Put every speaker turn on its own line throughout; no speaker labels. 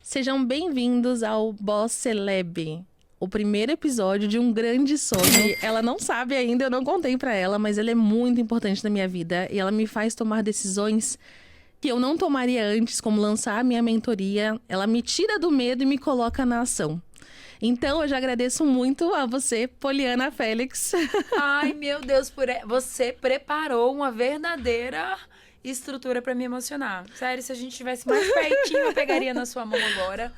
Sejam bem-vindos ao Boss Celeb, o primeiro episódio de um grande sonho. Ela não sabe ainda, eu não contei pra ela, mas ele é muito importante na minha vida e ela me faz tomar decisões que eu não tomaria antes, como lançar a minha mentoria. Ela me tira do medo e me coloca na ação. Então, eu já agradeço muito a você, Poliana Félix.
Ai, meu Deus, você preparou uma verdadeira estrutura pra me emocionar. Sério, se a gente tivesse mais pertinho, eu pegaria na sua mão agora.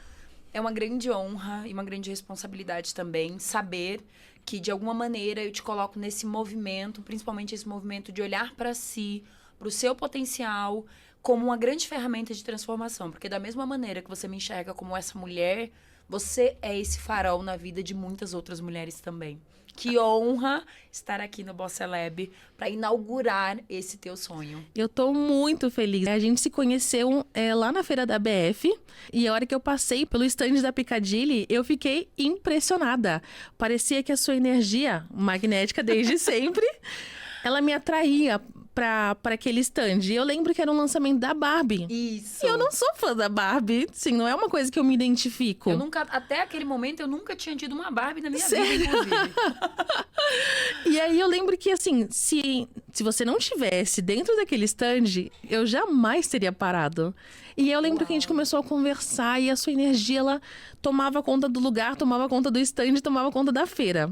É uma grande honra e uma grande responsabilidade também saber que, de alguma maneira, eu te coloco nesse movimento, principalmente esse movimento de olhar pra si, pro seu potencial, como uma grande ferramenta de transformação. Porque da mesma maneira que você me enxerga como essa mulher, você é esse farol na vida de muitas outras mulheres também. Que honra estar aqui no Boss Celeb para inaugurar esse teu sonho.
Eu tô muito feliz. A gente se conheceu lá na feira da BF e a hora que eu passei pelo stand da Piccadilly, eu fiquei impressionada. Parecia que a sua energia magnética desde sempre, ela me atraía para aquele stand. E eu lembro que era um lançamento da Barbie.
Isso.
E eu não sou fã da Barbie, sim, não é uma coisa que eu me identifico.
Até aquele momento, eu nunca tinha tido uma Barbie na minha
Sério?
vida, inclusive.
E aí eu lembro que, assim, se você não tivesse dentro daquele stand, eu jamais teria parado. E eu lembro que a gente começou a conversar e a sua energia, ela tomava conta do lugar, tomava conta do stand, tomava conta da feira.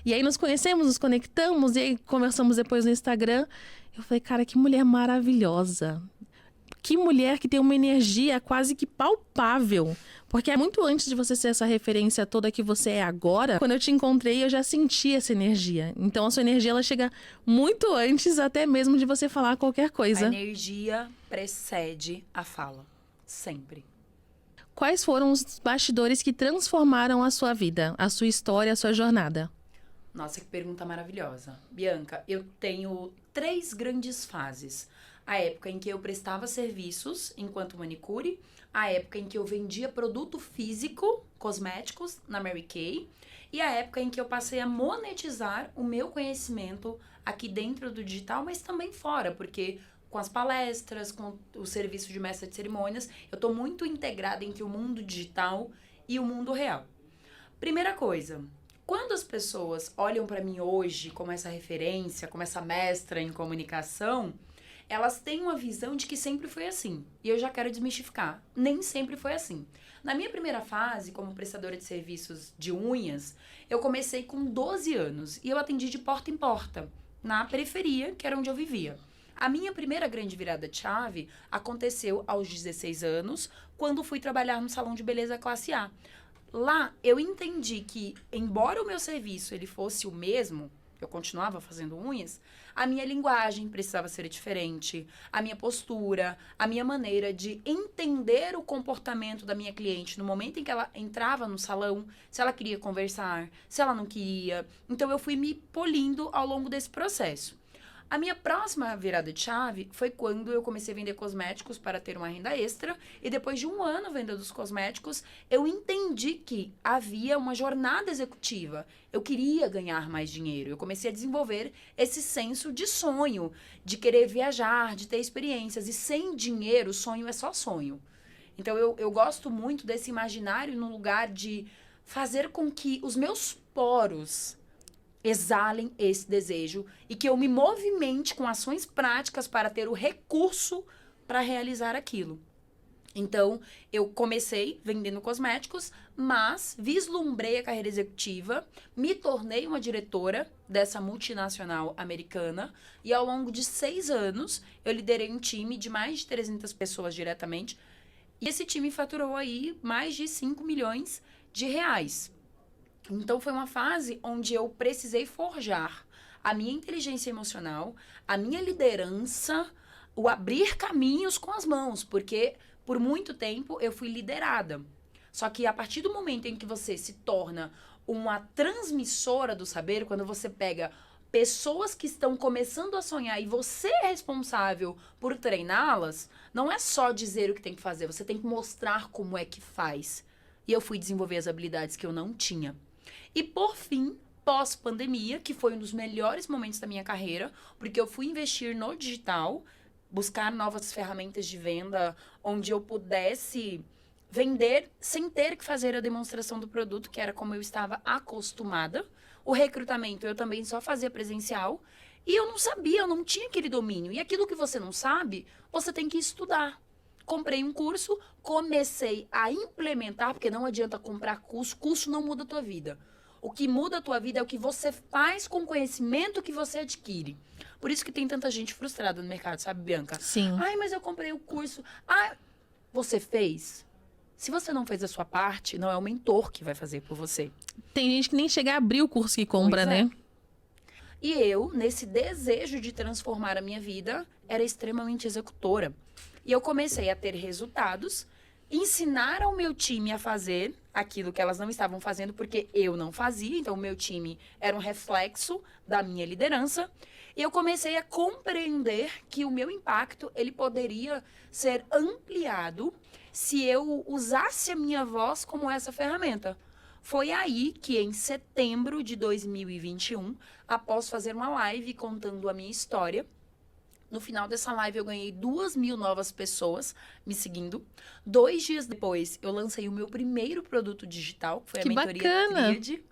E aí nos conhecemos, nos conectamos e aí conversamos depois no Instagram. Eu falei, cara, que mulher maravilhosa. Que mulher que tem uma energia quase que palpável. Porque é muito antes de você ser essa referência toda que você é agora. Quando eu te encontrei, eu já senti essa energia. Então, a sua energia, ela chega muito antes até mesmo de você falar qualquer coisa.
A energia precede a fala. Sempre.
Quais foram os bastidores que transformaram a sua vida, a sua história, a sua jornada?
Nossa, que pergunta maravilhosa. Bianca, eu tenho 3 grandes fases. A época em que eu prestava serviços enquanto manicure, a época em que eu vendia produto físico, cosméticos, na Mary Kay, e a época em que eu passei a monetizar o meu conhecimento aqui dentro do digital, mas também fora, porque com as palestras, com o serviço de mestra de cerimônias, eu estou muito integrada entre o mundo digital e o mundo real. Primeira coisa, quando as pessoas olham para mim hoje como essa referência, como essa mestra em comunicação, elas têm uma visão de que sempre foi assim. E eu já quero desmistificar. Nem sempre foi assim. Na minha primeira fase, como prestadora de serviços de unhas, eu comecei com 12 anos e eu atendi de porta em porta, na periferia, que era onde eu vivia. A minha primeira grande virada de chave aconteceu aos 16 anos, quando fui trabalhar no salão de beleza classe A. Lá, eu entendi que, embora o meu serviço ele fosse o mesmo, eu continuava fazendo unhas, a minha linguagem precisava ser diferente, a minha postura, a minha maneira de entender o comportamento da minha cliente no momento em que ela entrava no salão, se ela queria conversar, se ela não queria. Então, eu fui me polindo ao longo desse processo. A minha próxima virada de chave foi quando eu comecei a vender cosméticos para ter uma renda extra e depois de um ano vendendo os cosméticos, eu entendi que havia uma jornada executiva. Eu queria ganhar mais dinheiro. Eu comecei a desenvolver esse senso de sonho, de querer viajar, de ter experiências. E sem dinheiro, sonho é só sonho. Então, eu gosto muito desse imaginário no lugar de fazer com que os meus poros exalem esse desejo e que eu me movimente com ações práticas para ter o recurso para realizar aquilo. Então, eu comecei vendendo cosméticos, mas vislumbrei a carreira executiva, me tornei uma diretora dessa multinacional americana e ao longo de 6 anos eu liderei um time de mais de 300 pessoas diretamente e esse time faturou aí mais de 5 milhões de reais. Então, foi uma fase onde eu precisei forjar a minha inteligência emocional, a minha liderança, o abrir caminhos com as mãos, porque por muito tempo eu fui liderada. Só que a partir do momento em que você se torna uma transmissora do saber, quando você pega pessoas que estão começando a sonhar e você é responsável por treiná-las, não é só dizer o que tem que fazer, você tem que mostrar como é que faz. E eu fui desenvolver as habilidades que eu não tinha. E por fim, pós-pandemia, que foi um dos melhores momentos da minha carreira, porque eu fui investir no digital, buscar novas ferramentas de venda onde eu pudesse vender sem ter que fazer a demonstração do produto, que era como eu estava acostumada. O recrutamento eu também só fazia presencial. E eu não sabia, eu não tinha aquele domínio. E aquilo que você não sabe, você tem que estudar. Comprei um curso, comecei a implementar, porque não adianta comprar curso, curso não muda a tua vida. O que muda a tua vida é o que você faz com o conhecimento que você adquire. Por isso que tem tanta gente frustrada no mercado, sabe, Bianca?
Sim.
Ai, mas eu comprei o curso. Ah, você fez? Se você não fez a sua parte, não é o mentor que vai fazer por você.
Tem gente que nem chega a abrir o curso que compra,
Pois é.
né?
E eu, nesse desejo de transformar a minha vida, era extremamente executora. E eu comecei a ter resultados, ensinar ao meu time a fazer aquilo que elas não estavam fazendo, porque eu não fazia. Então, o meu time era um reflexo da minha liderança. E eu comecei a compreender que o meu impacto, ele poderia ser ampliado se eu usasse a minha voz como essa ferramenta. Foi aí que, em setembro de 2021, após fazer uma live contando a minha história, no final dessa live eu ganhei 2.000 novas pessoas me seguindo. 2 dias depois, eu lancei o meu primeiro produto digital, que foi a
Que
mentoria
bacana!
Tríade,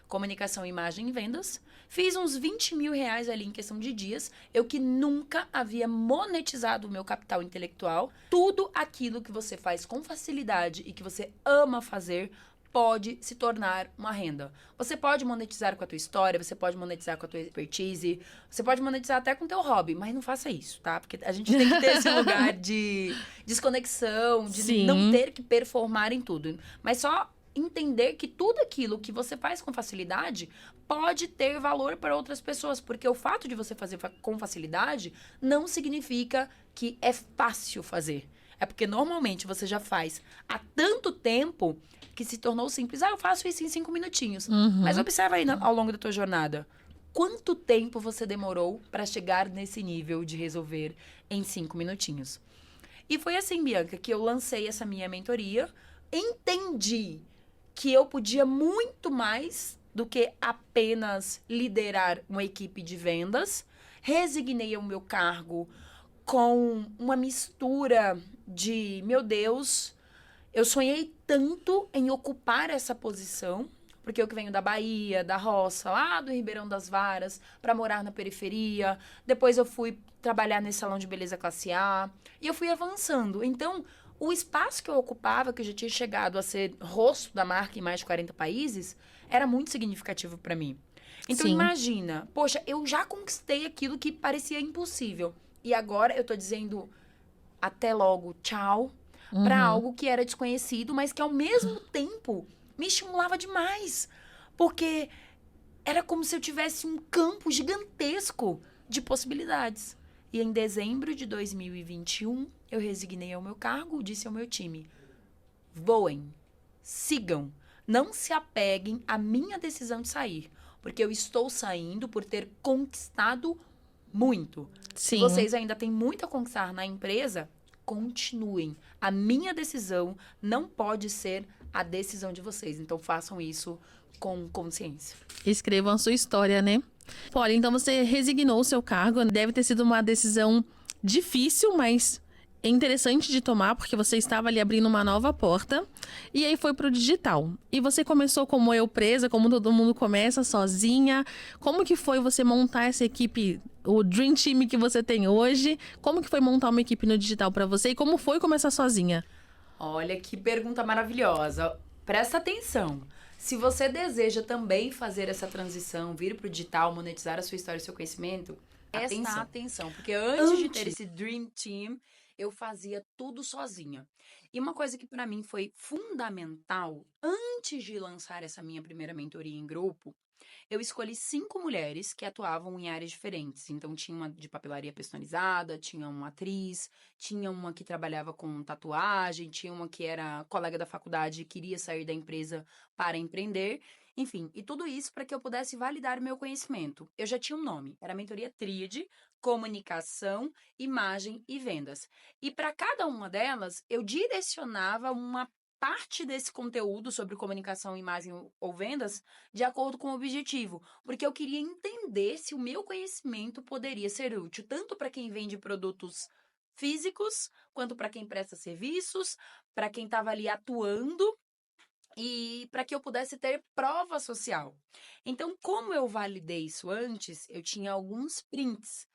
Comunicação, Imagem e Vendas. Fiz uns 20 mil reais ali em questão de dias. Eu que nunca havia monetizado o meu capital intelectual. Tudo aquilo que você faz com facilidade e que você ama fazer pode se tornar uma renda. Você pode monetizar com a tua história, você pode monetizar com a tua expertise, você pode monetizar até com o teu hobby, mas não faça isso, tá? Porque a gente tem que ter esse lugar de desconexão, de não
Sim.
ter que performar em tudo. Mas só entender que tudo aquilo que você faz com facilidade pode ter valor para outras pessoas, porque o fato de você fazer com facilidade não significa que é fácil fazer. É porque normalmente você já faz há tanto tempo que se tornou simples. Ah, eu faço isso em 5 minutinhos. Mas
Uhum.
observa aí ao longo da tua jornada. Quanto tempo você demorou para chegar nesse nível de resolver em 5 minutinhos? E foi assim, Bianca, que eu lancei essa minha mentoria. Entendi que eu podia muito mais do que apenas liderar uma equipe de vendas. Resignei ao meu cargo com uma mistura de, meu Deus, eu sonhei tanto em ocupar essa posição, porque eu que venho da Bahia, da roça, lá do Ribeirão das Varas, para morar na periferia. Depois eu fui trabalhar nesse salão de beleza classe A, e eu fui avançando. Então, o espaço que eu ocupava, que eu já tinha chegado a ser rosto da marca em mais de 40 países, era muito significativo para mim. Então,
Sim.
imagina, poxa, eu já conquistei aquilo que parecia impossível. E agora eu tô dizendo até logo, tchau, para
Uhum.
algo que era desconhecido, mas que ao mesmo tempo me estimulava demais. Porque era como se eu tivesse um campo gigantesco de possibilidades. E em dezembro de 2021, eu resignei ao meu cargo, disse ao meu time: voem, sigam, não se apeguem à minha decisão de sair, porque eu estou saindo por ter conquistado muito. Se
Sim.
vocês ainda têm muito a conquistar na empresa, continuem. A minha decisão não pode ser a decisão de vocês. Então façam isso com consciência.
Escrevam a sua história, né? Olha, então você resignou o seu cargo. Deve ter sido uma decisão difícil, mas interessante de tomar, porque você estava ali abrindo uma nova porta. E aí foi pro digital. E você começou como eu presa, como todo mundo começa, sozinha. Como que foi você montar essa equipe, o Dream Team que você tem hoje? Como que foi montar uma equipe no digital para você? E como foi começar sozinha?
Olha que pergunta maravilhosa. Presta atenção. Se você deseja também fazer essa transição, vir para o digital, monetizar a sua história e o seu conhecimento, presta atenção, porque antes de ter esse Dream Team, eu fazia tudo sozinha. E uma coisa que para mim foi fundamental, antes de lançar essa minha primeira mentoria em grupo, eu escolhi 5 mulheres que atuavam em áreas diferentes. Então, tinha uma de papelaria personalizada, tinha uma atriz, tinha uma que trabalhava com tatuagem, tinha uma que era colega da faculdade e queria sair da empresa para empreender. Enfim, e tudo isso para que eu pudesse validar o meu conhecimento. Eu já tinha um nome, era Mentoria Tríade, Comunicação, Imagem e Vendas. E para cada uma delas, eu direcionava uma parte desse conteúdo sobre comunicação, imagem ou vendas de acordo com o objetivo, porque eu queria entender se o meu conhecimento poderia ser útil tanto para quem vende produtos físicos, quanto para quem presta serviços, para quem estava ali atuando e para que eu pudesse ter prova social. Então, como eu validei isso antes, eu tinha alguns prints.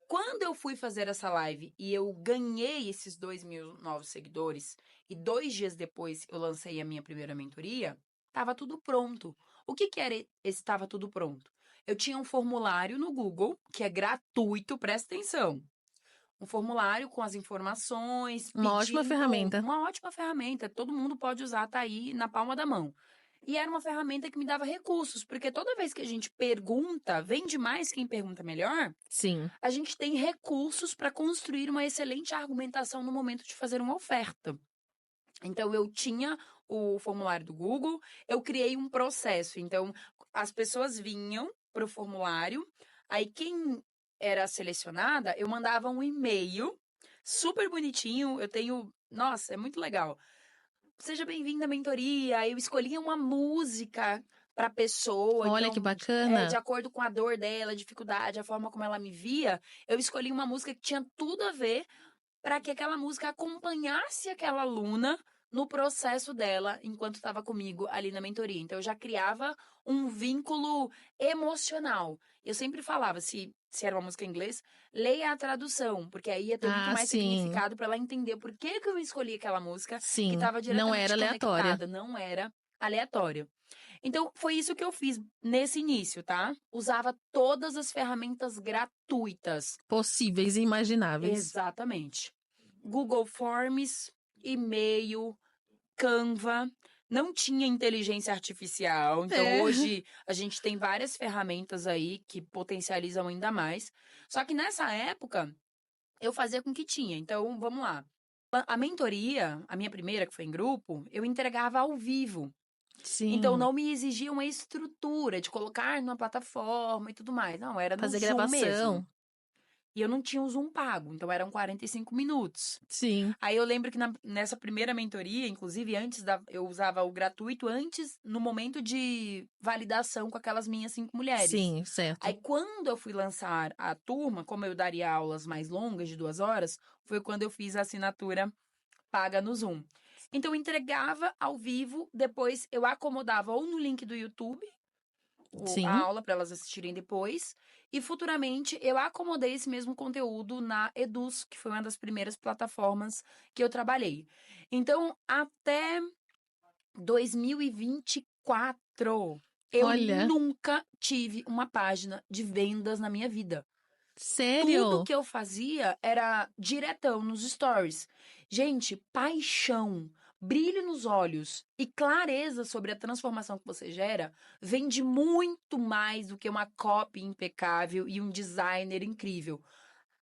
Quando eu fui fazer essa live e eu ganhei esses 2.000 novos seguidores, e 2 dias depois eu lancei a minha primeira mentoria, estava tudo pronto. O que era esse estava tudo pronto? Eu tinha um formulário no Google, que é gratuito, presta atenção. Um formulário com as informações,
Uma ótima ferramenta.
uma ótima ferramenta, todo mundo pode usar, tá aí na palma da mão. E era uma ferramenta que me dava recursos, porque toda vez que a gente pergunta, vende mais quem pergunta melhor,
Sim.
a gente tem recursos para construir uma excelente argumentação no momento de fazer uma oferta. Então, eu tinha o formulário do Google, eu criei um processo. Então, as pessoas vinham para o formulário, aí quem era selecionada, eu mandava um e-mail super bonitinho. Eu tenho. Nossa, é muito legal. Seja bem-vinda à mentoria. Aí eu escolhia uma música para a pessoa.
Olha
Então,
que bacana.
de acordo com a dor dela, a dificuldade, a forma como ela me via, eu escolhi uma música que tinha tudo a ver para que aquela música acompanhasse aquela aluna no processo dela enquanto estava comigo ali na mentoria. Então, eu já criava um vínculo emocional. Eu sempre falava, se era uma música em inglês, leia a tradução, porque aí ia ter muito mais
sim.
significado para ela entender por que eu escolhi aquela música que
Sim.
estava
Não era
diretamente
aleatória.
conectada, não era aleatória. Então, foi isso que eu fiz nesse início, tá? Usava todas as ferramentas gratuitas.
Possíveis e imagináveis.
Exatamente. Google Forms, e-mail, Canva. Não tinha inteligência artificial. Então, hoje, a gente tem várias ferramentas aí que potencializam ainda mais. Só que nessa época, eu fazia com o que tinha. Então, vamos lá. A mentoria, a minha primeira, que foi em grupo, eu entregava ao vivo.
Sim.
Então, não me exigia uma estrutura de colocar numa plataforma e tudo mais. Não, era no
Fazer
Zoom
gravação.
mesmo. E eu não tinha o Zoom pago, então eram 45 minutos.
Sim.
Aí eu lembro que nessa primeira mentoria, inclusive eu usava o gratuito antes, no momento de validação com aquelas minhas 5 mulheres.
Sim, certo.
Aí quando eu fui lançar a turma, como eu daria aulas mais longas, de 2 horas, foi quando eu fiz a assinatura paga no Zoom. Então eu entregava ao vivo, depois eu acomodava ou no link do YouTube,
Sim.
a aula para elas assistirem depois. E futuramente eu acomodei esse mesmo conteúdo na Eduz, que foi uma das primeiras plataformas que eu trabalhei. Então, até 2024, eu
Olha.
nunca tive uma página de vendas na minha vida.
Sério?
Tudo que eu fazia era diretão nos stories. Gente, paixão, brilho nos olhos e clareza sobre a transformação que você gera vende muito mais do que uma copy impecável e um designer incrível.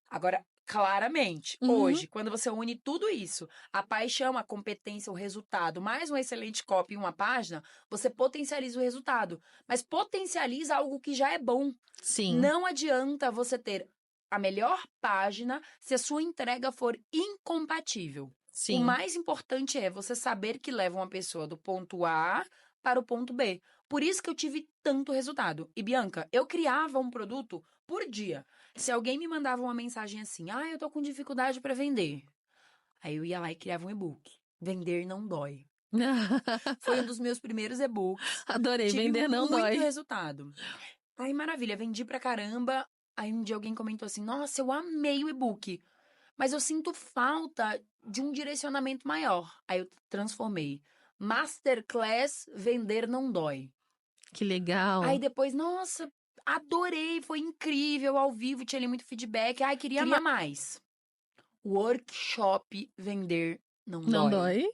Agora, claramente, hoje, quando você une tudo isso, a paixão, a competência, o resultado, mais uma excelente copy e uma página, você potencializa o resultado. Mas potencializa algo que já é bom.
Sim.
Não adianta você ter a melhor página se a sua entrega for incompatível.
Sim.
O mais importante é você saber que leva uma pessoa do ponto A para o ponto B. Por isso que eu tive tanto resultado. E, Bianca, eu criava um produto por dia. Se alguém me mandava uma mensagem assim, eu tô com dificuldade para vender. Aí eu ia lá e criava um e-book. Vender não dói. Foi um dos meus primeiros e-books.
Adorei,
Tive
vender não
muito
dói.
resultado. Aí, maravilha, vendi pra caramba. Aí um dia alguém comentou assim, nossa, eu amei o e-book, mas eu sinto falta de um direcionamento maior. Aí eu transformei. Masterclass Vender Não Dói.
Que legal.
Aí depois, nossa, adorei, foi incrível, ao vivo, tinha ali muito feedback. Ai, queria mais. Workshop Vender Não Dói.
Não dói?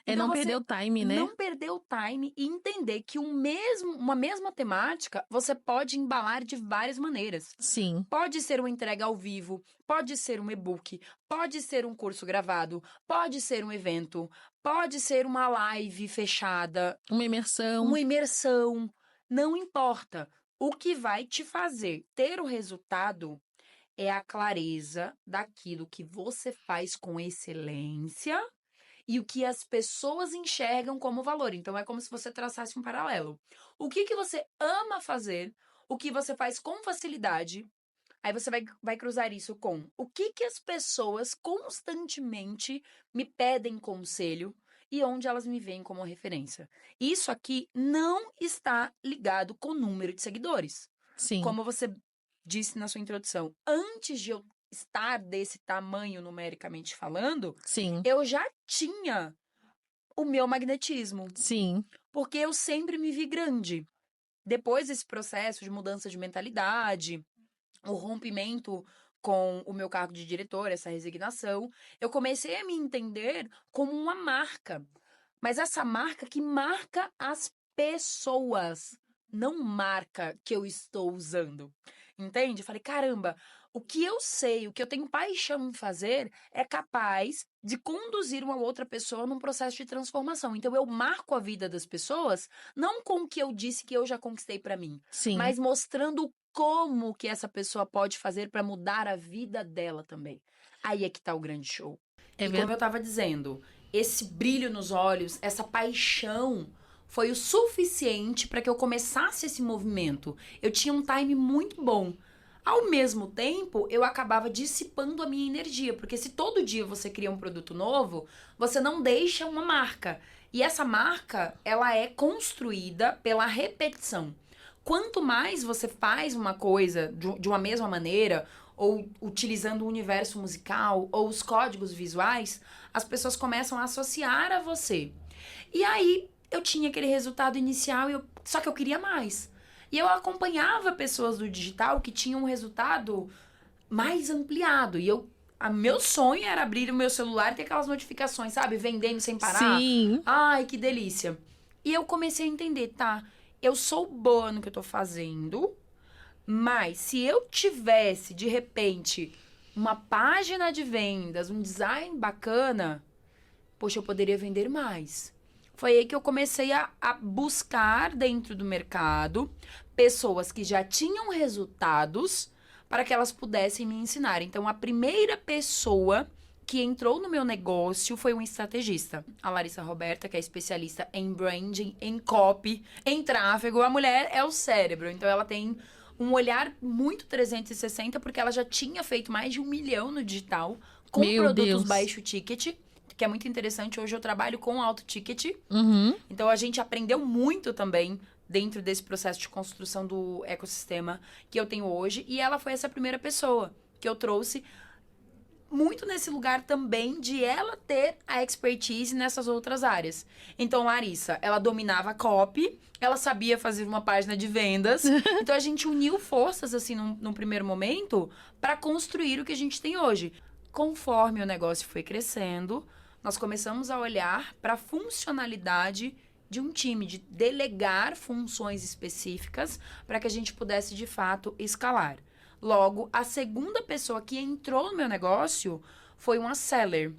É
Então
não
você
perder o time, né?
não perder o time e entender que uma mesma temática você pode embalar de várias maneiras.
Sim.
Pode ser uma entrega ao vivo, pode ser um e-book, pode ser um curso gravado, pode ser um evento, pode ser uma live fechada,
Uma imersão.
uma imersão. Não importa. O que vai te fazer ter o resultado é a clareza daquilo que você faz com excelência e o que as pessoas enxergam como valor. Então, é como se você traçasse um paralelo. O que você ama fazer, o que você faz com facilidade, Aí você vai cruzar isso com o que as pessoas constantemente me pedem conselho e onde elas me veem como referência. Isso aqui não está ligado com o número de seguidores.
Sim.
Como você disse na sua introdução, antes de eu estar desse tamanho numericamente falando,
Sim.
eu já tinha o meu magnetismo.
Sim.
Porque eu sempre me vi grande. Depois desse processo de mudança de mentalidade, o rompimento com o meu cargo de diretor, essa resignação, eu comecei a me entender como uma marca. Mas essa marca que marca as pessoas, não marca que eu estou usando. Entende? Falei, caramba, o que eu sei, o que eu tenho paixão em fazer é capaz de conduzir uma outra pessoa num processo de transformação. Então eu marco a vida das pessoas não com o que eu disse que eu já conquistei para mim,
Sim.
mas mostrando como que essa pessoa pode fazer para mudar a vida dela também. Aí é que tá o grande show.
É
E como eu tava dizendo, esse brilho nos olhos, essa paixão foi o suficiente para que eu começasse esse movimento. Eu tinha um time muito bom. Ao mesmo tempo, eu acabava dissipando a minha energia, porque se todo dia você cria um produto novo, você não deixa uma marca. E essa marca, ela é construída pela repetição. Quanto mais você faz uma coisa de uma mesma maneira, ou utilizando o universo musical, ou os códigos visuais, as pessoas começam a associar a você. E aí, eu tinha aquele resultado inicial, só que eu queria mais. E eu acompanhava pessoas do digital que tinham um resultado mais ampliado. E meu sonho era abrir o meu celular e ter aquelas notificações, sabe? Vendendo sem parar.
Sim.
Ai, que delícia. E eu comecei a entender, tá? Eu sou boa no que eu tô fazendo, mas se eu tivesse, de repente, uma página de vendas, um design bacana, poxa, eu poderia vender mais. Foi aí que eu comecei a buscar dentro do mercado pessoas que já tinham resultados para que elas pudessem me ensinar. Então, a primeira pessoa que entrou no meu negócio foi um estrategista. A Larissa Roberta, que é especialista em branding, em copy, em tráfego. A mulher é o cérebro, então ela tem um olhar muito 360, porque ela já tinha feito mais de 1 milhão no digital com
Meu
produtos
Deus.
baixo ticket, que é muito interessante. Hoje eu trabalho com alto ticket.
Uhum.
Então, a gente aprendeu muito também dentro desse processo de construção do ecossistema que eu tenho hoje. E ela foi essa primeira pessoa que eu trouxe muito nesse lugar também de ela ter a expertise nessas outras áreas. Então, Larissa, ela dominava a copy, ela sabia fazer uma página de vendas. Então, a gente uniu forças, assim, num primeiro momento, para construir o que a gente tem hoje. Conforme o negócio foi crescendo, nós começamos a olhar para a funcionalidade de um time, de delegar funções específicas para que a gente pudesse, de fato, escalar. Logo, a segunda pessoa que entrou no meu negócio foi uma seller,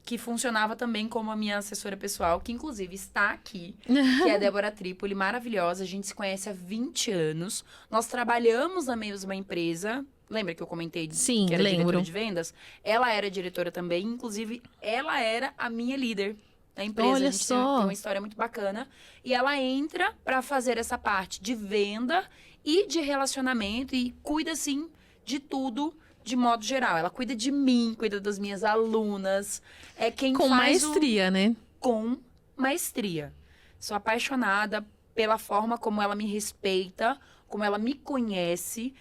que funcionava também como a minha assessora pessoal, que inclusive está aqui, que é a Débora Trípoli, maravilhosa. A gente se conhece há 20 anos. Nós trabalhamos na mesma empresa. Lembra que eu comentei
Sim,
que era
lembro.
diretora de vendas? Ela era diretora também, inclusive ela era a minha líder da empresa.
Olha
a gente
só.
tem uma história muito bacana. E ela entra para fazer essa parte de venda e de relacionamento e cuida, assim, de tudo de modo geral. Ela cuida de mim, cuida das minhas alunas. É quem
Com
faz
maestria, né?
com maestria. Sou apaixonada pela forma como ela me respeita, como ela me conhece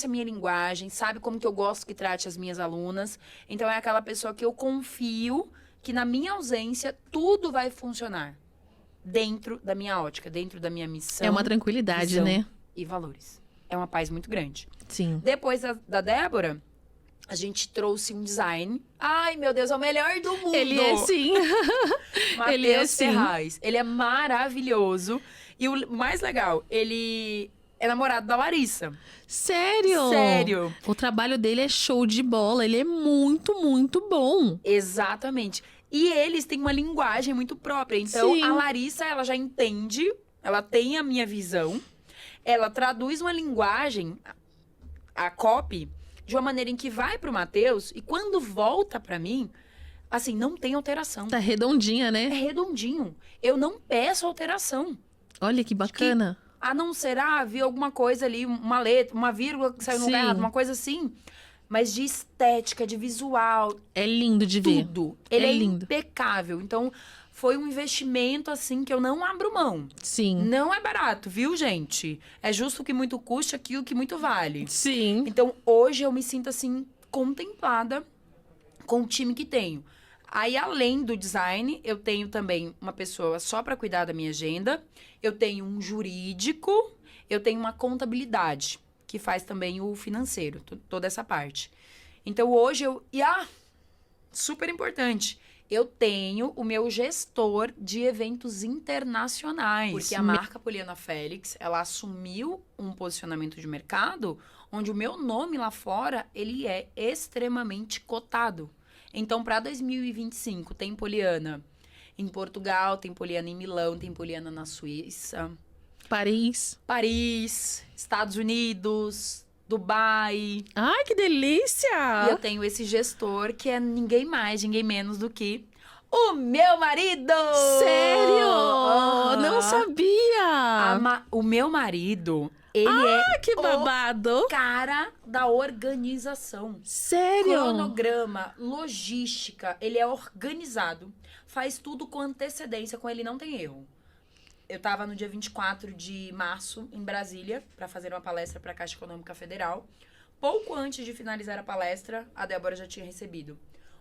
a minha linguagem, sabe como que eu gosto que trate as minhas alunas. Então, é aquela pessoa que eu confio que na minha ausência tudo vai funcionar dentro da minha ótica, dentro da minha missão.
É uma tranquilidade,
visão
né?
e valores. É uma paz muito grande.
Sim.
Depois da Débora, a gente trouxe um design. Ai, meu Deus, é o melhor do mundo!
Ele é sim.
Matheus
Ele é sim.
Ferraz. Ele é maravilhoso. E o mais legal, ele é namorado da Larissa.
Sério?
Sério.
O trabalho dele é show de bola. Ele é muito, muito bom.
Exatamente. E eles têm uma linguagem muito própria. Então,
Sim.
a Larissa, ela já entende, ela tem a minha visão, ela traduz uma linguagem, a copy, de uma maneira em que vai pro Matheus e quando volta pra mim, assim, não tem alteração.
Tá redondinha,
É
né?
redondinho. Eu não peço alteração.
Olha que bacana.
A não ser, vi alguma coisa ali, uma letra, uma vírgula que saiu no lugar
Sim.
errado, uma coisa assim. Mas de estética, de visual,
É lindo de ver.
tudo. Ele é
lindo.
impecável. Então, foi um investimento, assim, que eu não abro mão.
Sim.
Não é barato, viu, gente? É justo que muito custa aquilo que muito vale.
Sim.
Então, hoje eu me sinto, assim, contemplada com o time que tenho. Aí, além do design, eu tenho também uma pessoa só para cuidar da minha agenda. Eu tenho um jurídico, eu tenho uma contabilidade, que faz também o financeiro, toda essa parte. Então, hoje super importante. Eu tenho o meu gestor de eventos internacionais. Porque a marca Poliana Félix, ela assumiu um posicionamento de mercado onde o meu nome lá fora, ele é extremamente cotado. Então, para 2025, tem Poliana em Portugal, tem Poliana em Milão, tem Poliana na Suíça, Paris, Estados Unidos, Dubai.
Ai, que delícia!
E eu tenho esse gestor que é ninguém mais, ninguém menos do que o meu marido!
Sério? Não
Aham.
sabia!
O meu marido, ele é
Que babado!
o cara da organização.
Sério?
Cronograma, logística, ele é organizado. Faz tudo com antecedência, com ele não tem erro. Eu estava no dia 24 de março, em Brasília, para fazer uma palestra para a Caixa Econômica Federal. Pouco antes de finalizar a palestra, a Débora já tinha recebido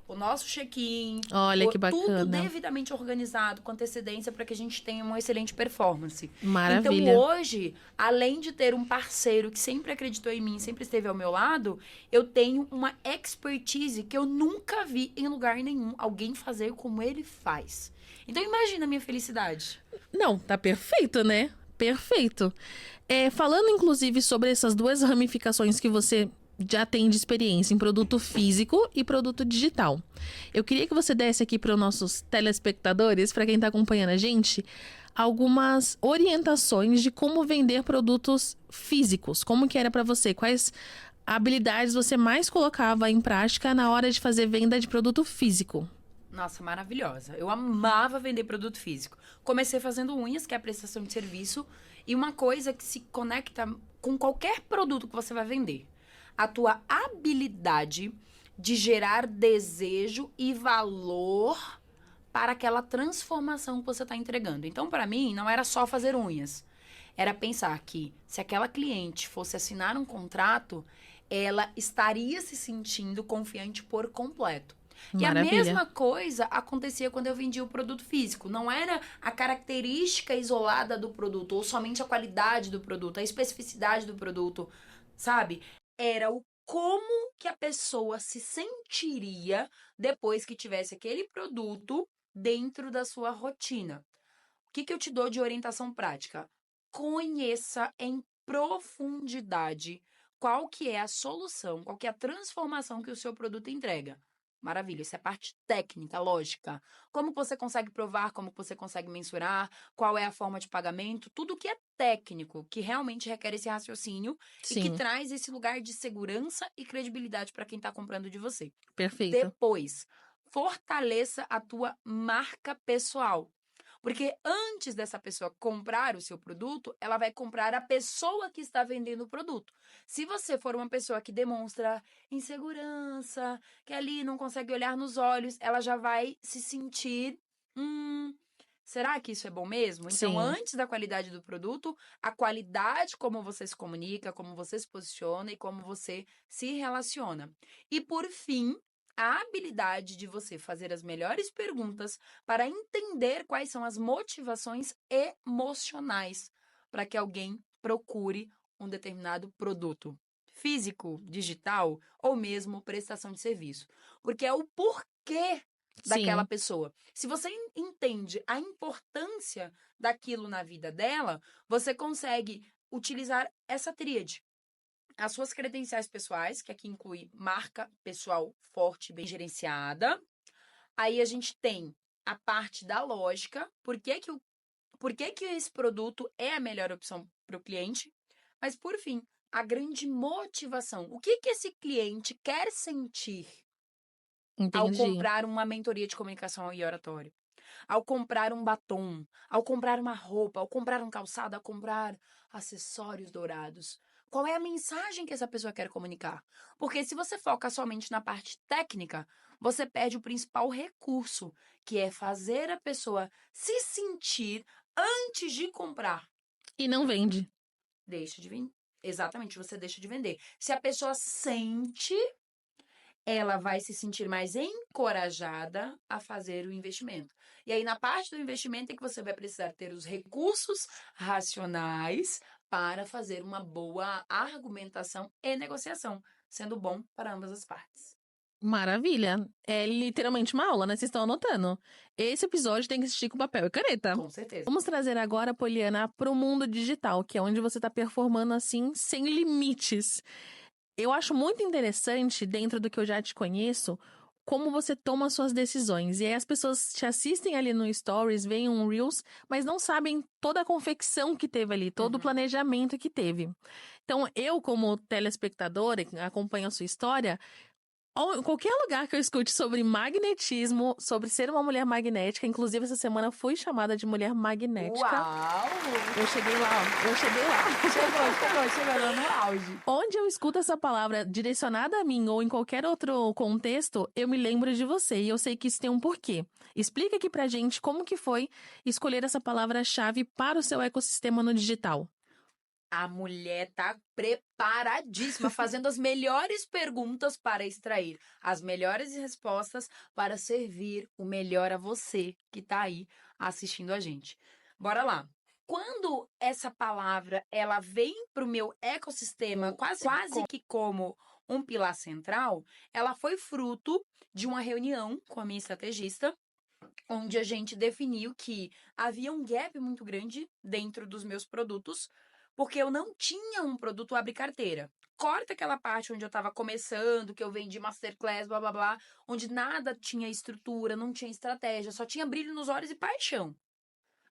o nosso check-in.
Olha que bacana.
Tudo devidamente organizado, com antecedência, para que a gente tenha uma excelente performance.
Maravilha.
Então, hoje, além de ter um parceiro que sempre acreditou em mim, sempre esteve ao meu lado, eu tenho uma expertise que eu nunca vi em lugar nenhum alguém fazer como ele faz. Então, imagina a minha felicidade.
Não, tá perfeito, né? Perfeito. Falando, inclusive, sobre essas duas ramificações que você já tem de experiência em produto físico e produto digital. Eu queria que você desse aqui para os nossos telespectadores, para quem está acompanhando a gente, algumas orientações de como vender produtos físicos. Como que era para você? Quais habilidades você mais colocava em prática na hora de fazer venda de produto físico?
Nossa, maravilhosa. Eu amava vender produto físico. Comecei fazendo unhas, que é a prestação de serviço, e uma coisa que se conecta com qualquer produto que você vai vender. A tua habilidade de gerar desejo e valor para aquela transformação que você está entregando. Então, para mim, não era só fazer unhas. Era pensar que se aquela cliente fosse assinar um contrato, ela estaria se sentindo confiante por completo. E a
Maravilha.
mesma coisa acontecia quando eu vendia o produto físico. Não era a característica isolada do produto, ou somente a qualidade do produto, a especificidade do produto, sabe? Era o como que a pessoa se sentiria depois que tivesse aquele produto dentro da sua rotina. O que eu te dou de orientação prática? Conheça em profundidade qual que é a solução, qual que é a transformação que o seu produto entrega. Maravilha, isso é parte técnica, lógica. Como você consegue provar, como você consegue mensurar, qual é a forma de pagamento, tudo que é técnico, que realmente requer esse raciocínio e que
Sim,
traz esse lugar de segurança e credibilidade para quem está comprando de você.
perfeito.
Depois, fortaleça a tua marca pessoal. Porque antes dessa pessoa comprar o seu produto, ela vai comprar a pessoa que está vendendo o produto. Se você for uma pessoa que demonstra insegurança, que ali não consegue olhar nos olhos, ela já vai se sentir, será que isso é bom mesmo? Então,
Sim.
antes da qualidade do produto, a qualidade como você se comunica, como você se posiciona e como você se relaciona. E por fim, a habilidade de você fazer as melhores perguntas para entender quais são as motivações emocionais para que alguém procure um determinado produto físico, digital ou mesmo prestação de serviço. Porque é o porquê daquela
Sim.
pessoa. Se você entende a importância daquilo na vida dela, você consegue utilizar essa tríade. As suas credenciais pessoais, que aqui inclui marca pessoal forte, bem gerenciada. Aí a gente tem a parte da lógica, por que que esse produto é a melhor opção para o cliente. Mas, por fim, a grande motivação. O que que esse cliente quer sentir ao
Entendi.
comprar uma mentoria de comunicação e oratório? ao comprar um batom, ao comprar uma roupa, ao comprar um calçado, ao comprar acessórios dourados? Qual é a mensagem que essa pessoa quer comunicar? Porque se você foca somente na parte técnica, você perde o principal recurso, que é fazer a pessoa se sentir antes de comprar.
E não vende.
Deixa de vender. Exatamente, você deixa de vender. Se a pessoa sente, ela vai se sentir mais encorajada a fazer o investimento. E aí, na parte do investimento, é que você vai precisar ter os recursos racionais para fazer uma boa argumentação e negociação, sendo bom para ambas as partes.
Maravilha. É literalmente uma aula, né? Vocês estão anotando. Esse episódio tem que assistir com papel e caneta.
Com certeza.
Vamos trazer agora, Poliana, para o mundo digital, que é onde você está performando assim, sem limites. Eu acho muito interessante, dentro do que eu já te conheço, como você toma suas decisões. E aí as pessoas te assistem ali no Stories, veem um Reels, mas não sabem toda a confecção que teve ali, todo o planejamento que teve. Então, eu, como telespectadora, que acompanho a sua história, qualquer lugar que eu escute sobre magnetismo, sobre ser uma mulher magnética, inclusive essa semana fui chamada de mulher magnética.
Uau!
Eu cheguei lá, ó. Eu cheguei lá.
Chegou no auge.
Onde eu escuto essa palavra direcionada a mim ou em qualquer outro contexto, eu me lembro de você e eu sei que isso tem um porquê. Explica aqui pra gente como que foi escolher essa palavra-chave para o seu ecossistema no digital.
A mulher tá preparadíssima, fazendo as melhores perguntas para extrair as melhores respostas para servir o melhor a você que tá aí assistindo a gente. Bora lá. Quando essa palavra ela vem para o meu ecossistema quase que como um pilar central, ela foi fruto de uma reunião com a minha estrategista, onde a gente definiu que havia um gap muito grande dentro dos meus produtos, porque eu não tinha um produto abre carteira. Corta aquela parte onde eu estava começando, que eu vendi masterclass, blá, blá, blá, onde nada tinha estrutura, não tinha estratégia, só tinha brilho nos olhos e paixão.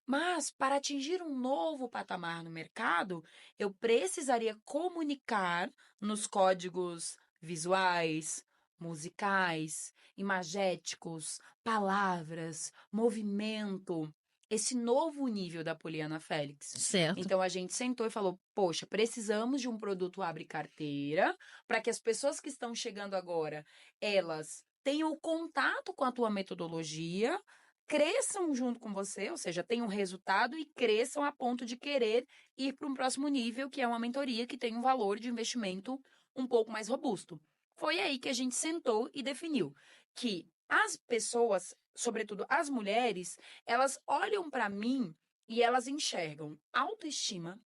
Mas, para atingir um novo patamar no mercado, eu precisaria comunicar nos códigos visuais, musicais, imagéticos, palavras, movimento, esse novo nível da Poliana Félix.
Certo.
Então a gente sentou e falou: poxa, precisamos de um produto abre carteira para que as pessoas que estão chegando agora, elas tenham contato com a tua metodologia, cresçam junto com você, ou seja, tenham resultado e cresçam a ponto de querer ir para um próximo nível, que é uma mentoria que tem um valor de investimento um pouco mais robusto. Foi aí que a gente sentou e definiu que as pessoas, sobretudo as mulheres, elas olham para mim e elas enxergam autoestima,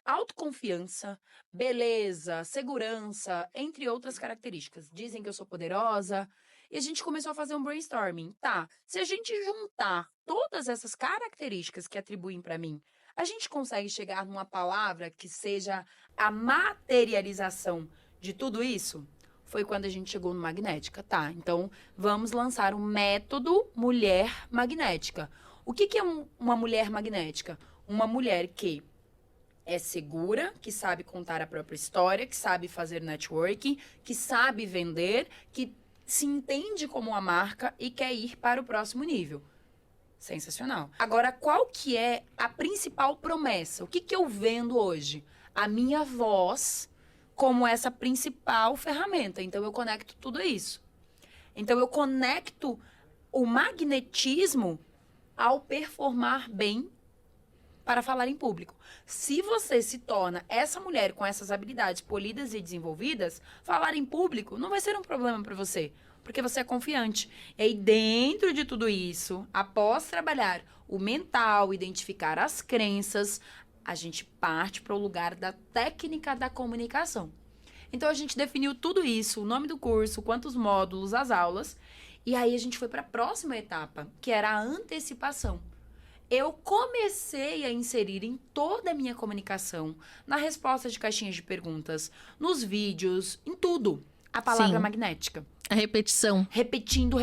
autoconfiança, beleza, segurança, entre outras características. Dizem que eu sou poderosa. E a gente começou a fazer um brainstorming. Tá, se a gente juntar todas essas características que atribuem para mim, a gente consegue chegar numa palavra que seja a materialização de tudo isso? Foi quando a gente chegou no Magnética. Tá, então vamos lançar um método mulher magnética. O que é uma mulher magnética? Uma mulher que é segura, que sabe contar a própria história, que sabe fazer networking, que sabe vender, que se entende como uma marca e quer ir para o próximo nível. Sensacional. Agora, qual que é a principal promessa? O que eu vendo hoje? A minha voz como essa principal ferramenta. Então, eu conecto tudo isso. Então, eu conecto o magnetismo ao performar bem para falar em público. Se você se torna essa mulher com essas habilidades polidas e desenvolvidas, falar em público não vai ser um problema para você, porque você é confiante. E aí, dentro de tudo isso, após trabalhar o mental, identificar as crenças, a gente parte para o lugar da técnica da comunicação. Então, a gente definiu tudo isso, o nome do curso, quantos módulos, as aulas, e aí a gente foi para a próxima etapa, que era a antecipação. Eu comecei a inserir em toda a minha comunicação, na resposta de caixinhas de perguntas, nos vídeos, em tudo, a palavra magnética.
A repetição.
Repetindo.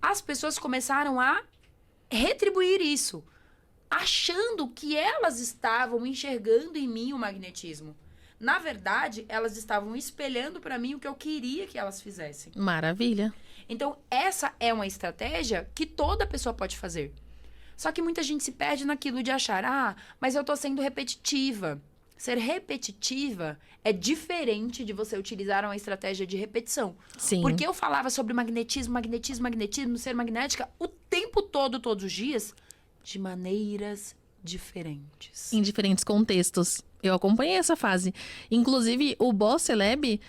As pessoas começaram a retribuir isso, achando que elas estavam enxergando em mim o magnetismo. Na verdade, elas estavam espelhando para mim o que eu queria que elas fizessem.
Maravilha.
Então, essa é uma estratégia que toda pessoa pode fazer. Só que muita gente se perde naquilo de achar, mas eu tô sendo repetitiva. Ser repetitiva é diferente de você utilizar uma estratégia de repetição.
Sim.
Porque eu falava sobre magnetismo, ser magnética o tempo todo, todos os dias, de maneiras diferentes.
Em diferentes contextos. Eu acompanhei essa fase. Inclusive, o Boss Celeb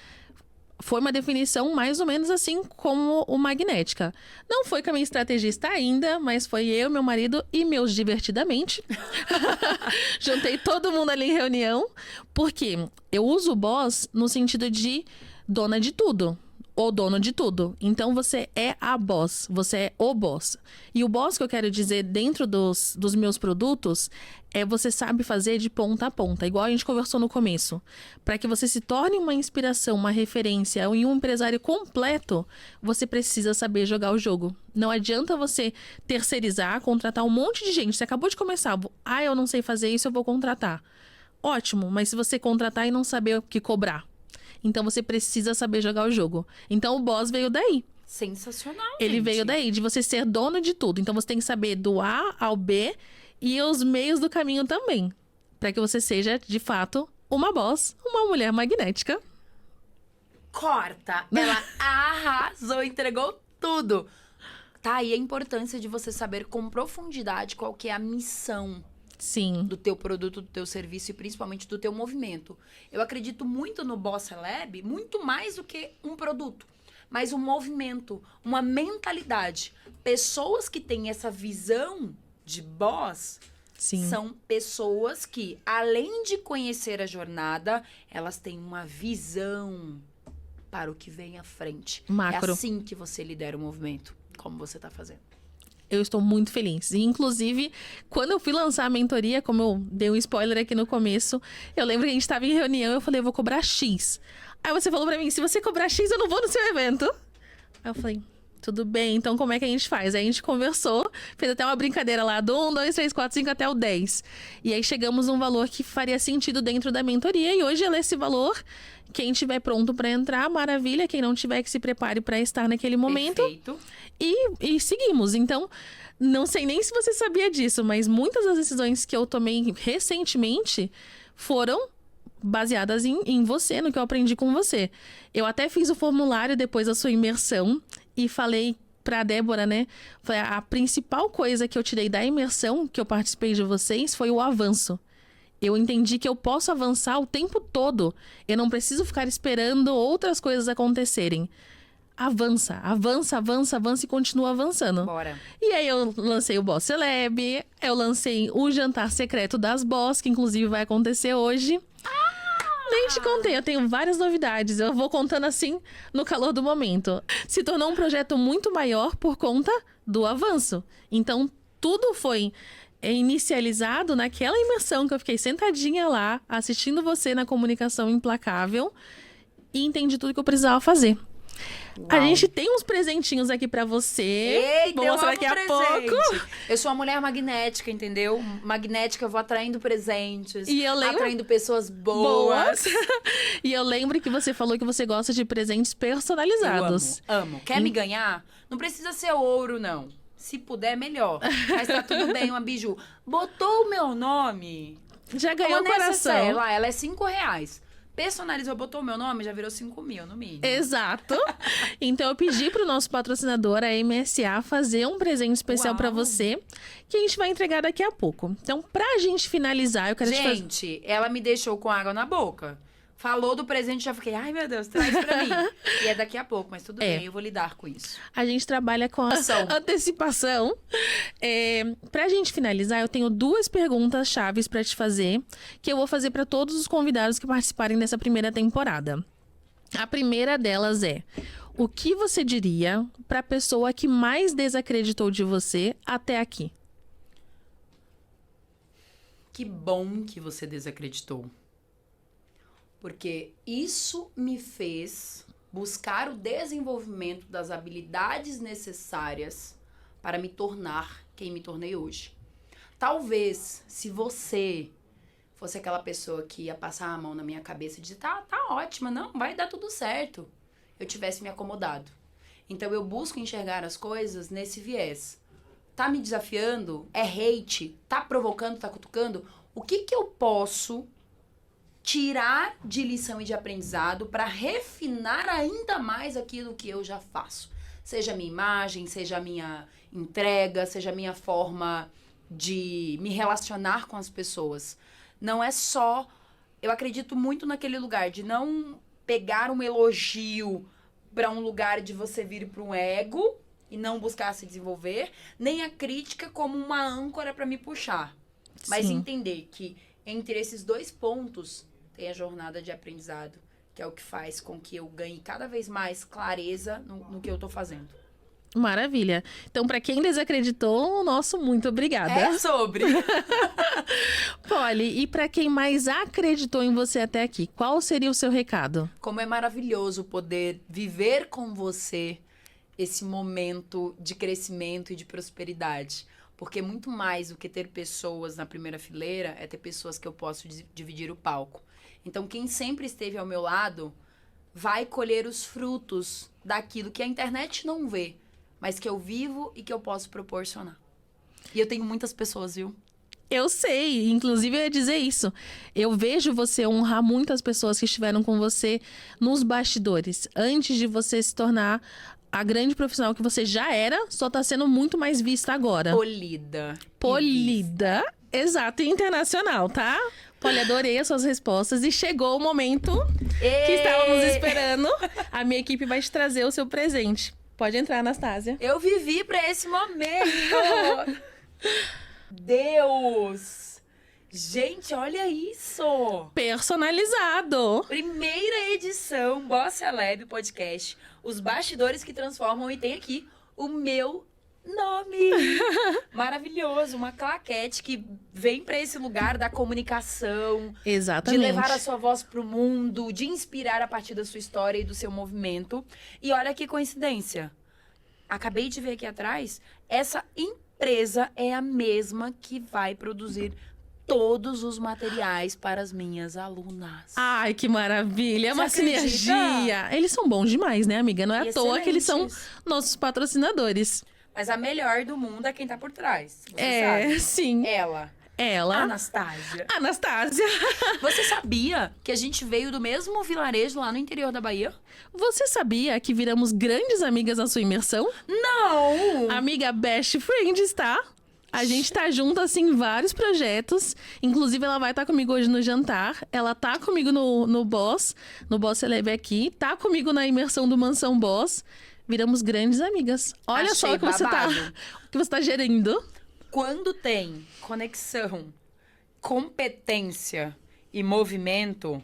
foi uma definição mais ou menos assim como o magnética. Não foi com a minha estrategista ainda, mas foi eu, meu marido e meus divertidamente. Juntei todo mundo ali em reunião, porque eu uso o Boss no sentido de dona de tudo. O dono de tudo. Então, você é a boss. Você é o boss. E o boss que eu quero dizer dentro dos meus produtos é você sabe fazer de ponta a ponta. Igual a gente conversou no começo. Para que você se torne uma inspiração, uma referência e um empresário completo, você precisa saber jogar o jogo. Não adianta você terceirizar, contratar um monte de gente. Você acabou de começar. Eu não sei fazer isso, eu vou contratar. Ótimo, mas se você contratar e não saber o que cobrar, então você precisa saber jogar o jogo. Então o Boss veio daí.
Sensacional,
Ele
gente.
veio daí, de você ser dono de tudo. Então você tem que saber do A ao B e os meios do caminho também. Para que você seja, de fato, uma boss, uma mulher magnética.
Corta! Ela arrasou, entregou tudo. Tá aí a importância de você saber com profundidade qual que é a missão
Sim.
do teu produto, do teu serviço e principalmente do teu movimento. Eu acredito muito no Boss Celeb, muito mais do que um produto, mas um movimento, uma mentalidade. Pessoas que têm essa visão de boss
Sim.
são pessoas que, além de conhecer a jornada, elas têm uma visão para o que vem à frente.
Macro.
É assim que você lidera o movimento, como você está fazendo.
Eu estou muito feliz. E, inclusive, quando eu fui lançar a mentoria, como eu dei um spoiler aqui no começo, eu lembro que a gente estava em reunião e eu falei, eu vou cobrar X. Aí você falou pra mim, se você cobrar X, eu não vou no seu evento. Aí eu falei, tudo bem, então como é que a gente faz? Aí a gente conversou, fez até uma brincadeira lá do 1, 2, 3, 4, 5 até o 10. E aí chegamos num valor que faria sentido dentro da mentoria. E hoje ela é esse valor. Quem estiver pronto para entrar, maravilha. Quem não tiver, que se prepare para estar naquele momento.
Perfeito.
E seguimos. Então, não sei nem se você sabia disso, mas muitas das decisões que eu tomei recentemente foram baseadas em você, no que eu aprendi com você. Eu até fiz o formulário depois da sua imersão e falei pra Débora, né? Falei, a principal coisa que eu tirei da imersão que eu participei de vocês foi o avanço. Eu entendi que eu posso avançar o tempo todo. Eu não preciso ficar esperando outras coisas acontecerem. Avança, avança, avança, avança e continua avançando.
Bora.
E aí eu lancei o Boss Celeb, eu lancei o Jantar Secreto das Boss, que inclusive vai acontecer hoje. Nem te contei, eu tenho várias novidades. Eu vou contando assim no calor do momento. Se tornou um projeto muito maior por conta do avanço. Então, tudo foi inicializado naquela imersão que eu fiquei sentadinha lá, assistindo você na Comunicação Implacável e entendi tudo que eu precisava fazer.
Uau.
A gente tem uns presentinhos aqui pra você.
Eita,
Vou mostrar daqui a pouco.
Eu sou uma mulher magnética, entendeu? Magnética, eu vou atraindo presentes.
E eu lembro...
Atraindo pessoas boas.
E eu lembro que você falou que você gosta de presentes personalizados.
Eu amo. Quer me ganhar? Não precisa ser ouro, não. Se puder, melhor. Mas tá tudo bem, uma biju. Botou o meu nome.
Já ganhou o coração.
Ela é R$5. Personalizou, botou o meu nome, já virou 5 mil no mínimo.
Exato. Então eu pedi pro nosso patrocinador, a MSA, fazer um presente especial pra você, que a gente vai entregar daqui a pouco. Então, pra gente finalizar, eu quero te fazer...
Gente, ela me deixou com água na boca. Falou do presente, já fiquei, ai meu Deus, traz pra mim. E é daqui a pouco, mas tudo bem, eu vou lidar com isso.
A gente trabalha com a antecipação. Pra gente finalizar, eu tenho 2 perguntas chaves pra te fazer, que eu vou fazer pra todos os convidados que participarem dessa primeira temporada. A primeira delas é: o que você diria pra pessoa que mais desacreditou de você até aqui?
Que bom que você desacreditou. Porque isso me fez buscar o desenvolvimento das habilidades necessárias para me tornar quem me tornei hoje. Talvez, se você fosse aquela pessoa que ia passar a mão na minha cabeça e dizer, tá ótima, não, vai dar tudo certo, eu tivesse me acomodado. Então, eu busco enxergar as coisas nesse viés. Tá me desafiando? É hate? Tá provocando? Tá cutucando? O que eu posso tirar de lição e de aprendizado para refinar ainda mais aquilo que eu já faço? Seja a minha imagem, seja a minha entrega, seja a minha forma de me relacionar com as pessoas. Não é só... Eu acredito muito naquele lugar de não pegar um elogio para um lugar de você vir para um ego e não buscar se desenvolver, nem a crítica como uma âncora para me puxar. Mas
Sim.
entender que entre esses dois pontos tem a jornada de aprendizado, que é o que faz com que eu ganhe cada vez mais clareza no que eu tô fazendo.
Maravilha. Então, pra quem desacreditou, nosso muito obrigada.
É sobre.
Polly, e pra quem mais acreditou em você até aqui, qual seria o seu recado?
Como é maravilhoso poder viver com você esse momento de crescimento e de prosperidade. Porque muito mais do que ter pessoas na primeira fileira, é ter pessoas que eu posso dividir o palco. Então, quem sempre esteve ao meu lado vai colher os frutos daquilo que a internet não vê, mas que eu vivo e que eu posso proporcionar. E eu tenho muitas pessoas, viu?
Eu sei, inclusive eu ia dizer isso. Eu vejo você honrar muitas pessoas que estiveram com você nos bastidores, antes de você se tornar a grande profissional que você já era, só tá sendo muito mais vista agora.
Polida.
Polida, exato, e internacional, tá? Polly, adorei as suas respostas e chegou o momento que estávamos esperando. A minha equipe vai te trazer o seu presente. Pode entrar, Anastásia.
Eu vivi pra esse momento! Deus! Gente, olha isso!
Personalizado.
Primeira edição Boss Celeb Podcast. Os bastidores que transformam, e tem aqui o meu nome. Maravilhoso, uma claquete que vem pra esse lugar da comunicação,
Exatamente.
de levar a sua voz pro mundo, de inspirar a partir da sua história e do seu movimento. E olha que coincidência. Acabei de ver aqui atrás, essa empresa é a mesma que vai produzir todos os materiais para as minhas alunas.
Ai, que maravilha. É uma
Você acredita?
sinergia. Eles são bons demais, né, amiga? Não é à toa que eles são
Excelentes.
nossos patrocinadores.
Mas a melhor do mundo é quem tá por trás. Você
É,
sabe.
sim.
Ela.
Ela.
Anastásia.
Anastásia.
Você sabia que a gente veio do mesmo vilarejo lá no interior da Bahia?
Você sabia que viramos grandes amigas na sua imersão?
Não!
Amiga Best Friends, tá? A gente tá junto, assim, em vários projetos. Inclusive, ela vai estar comigo hoje no jantar. Ela tá comigo no Boss Celeb aqui. Tá comigo na imersão do Mansão Boss. Viramos grandes amigas. Olha só
Achei
o que você
babado.
o que você tá gerindo.
Quando tem conexão, competência e movimento,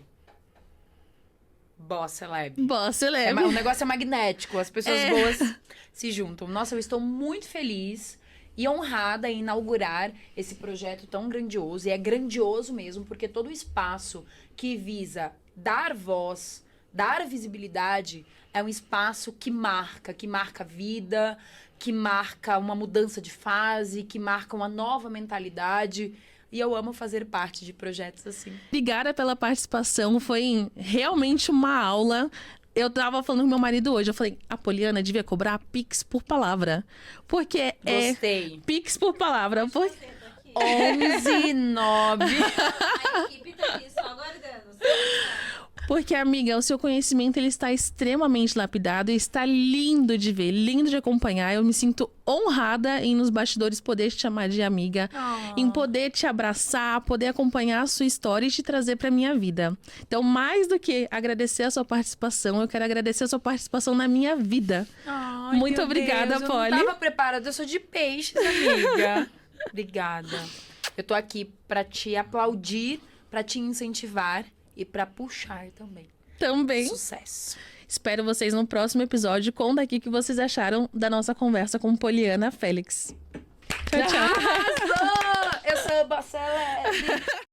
Boss Celeb.
Boss Celeb.
O negócio é magnético, as pessoas
É.
boas se juntam. Nossa, eu estou muito feliz e honrada em inaugurar esse projeto tão grandioso. E é grandioso mesmo, porque todo o espaço que visa dar voz, dar visibilidade, é um espaço que marca vida, que marca uma mudança de fase, que marca uma nova mentalidade. E eu amo fazer parte de projetos assim.
Obrigada pela participação. Foi realmente uma aula. Eu tava falando com meu marido hoje. Eu falei, a Poliana devia cobrar Pix por palavra. Porque
Gostei.
Pix por palavra.
11, 9.
A equipe tá aqui só aguardando.
Porque, amiga, o seu conhecimento ele está extremamente lapidado e está lindo de ver, lindo de acompanhar. Eu me sinto honrada em nos bastidores poder te chamar de amiga, em poder te abraçar, poder acompanhar a sua história e te trazer para minha vida. Então, mais do que agradecer a sua participação, eu quero agradecer a sua participação na minha vida.
Ai,
Muito
meu
obrigada,
Deus,
Polly.
Eu não tava preparada, eu sou de peixes, amiga. Obrigada. Eu tô aqui pra te aplaudir, pra te incentivar e pra puxar também.
Também.
Sucesso.
Espero vocês no próximo episódio. Conta aqui o que vocês acharam da nossa conversa com Poliana Félix. Tchau, tchau.
Arrasou! Eu sou Boss Celeb.